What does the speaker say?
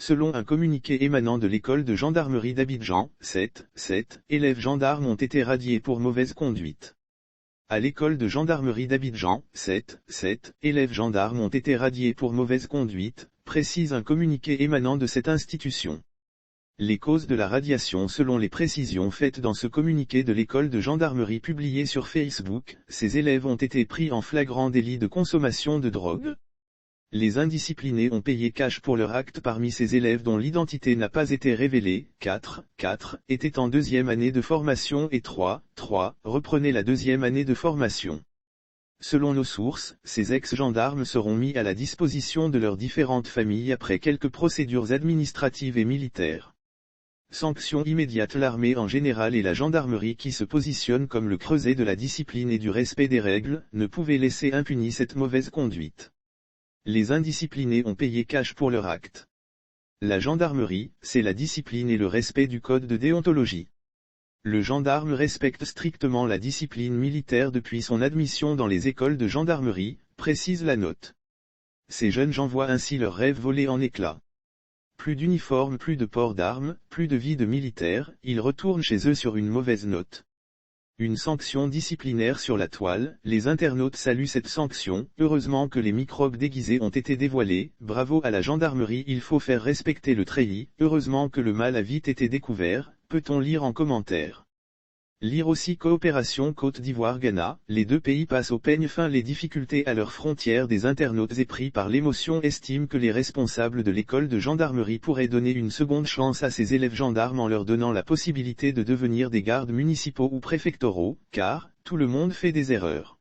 Selon un communiqué émanant de l'école de gendarmerie d'Abidjan, 7 élèves gendarmes ont été radiés pour mauvaise conduite. À l'école de gendarmerie d'Abidjan, 7 élèves gendarmes ont été radiés pour mauvaise conduite, précise un communiqué émanant de cette institution. Les causes de la radiation selon les précisions faites dans ce communiqué de l'école de gendarmerie publié sur Facebook, ces élèves ont été pris en flagrant délit de consommation de drogue. Les indisciplinés ont payé cash pour leur acte. Parmi ces élèves dont l'identité n'a pas été révélée, 4 étaient en deuxième année de formation et 3 reprenaient la deuxième année de formation. Selon nos sources, ces ex-gendarmes seront mis à la disposition de leurs différentes familles après quelques procédures administratives et militaires. Sanction immédiate. L'armée en général et la gendarmerie qui se positionnent comme le creuset de la discipline et du respect des règles, ne pouvaient laisser impunie cette mauvaise conduite. Les indisciplinés ont payé cash pour leur acte. La gendarmerie, c'est la discipline et le respect du code de déontologie. Le gendarme respecte strictement la discipline militaire depuis son admission dans les écoles de gendarmerie, précise la note. Ces jeunes gens voient ainsi leurs rêves voler en éclats. Plus d'uniforme, plus de port d'armes, plus de vie de militaire, ils retournent chez eux sur une mauvaise note. Une sanction disciplinaire sur la toile, les internautes saluent cette sanction, heureusement que les microbes déguisés ont été dévoilés, bravo à la gendarmerie, il faut faire respecter le treillis, heureusement que le mal a vite été découvert, peut-on lire en commentaire. Lire aussi coopération Côte d'Ivoire-Ghana, les deux pays passent au peigne fin les difficultés à leurs frontières. Des internautes épris par l'émotion estiment que les responsables de l'école de gendarmerie pourraient donner une seconde chance à ces élèves gendarmes en leur donnant la possibilité de devenir des gardes municipaux ou préfectoraux, car, tout le monde fait des erreurs.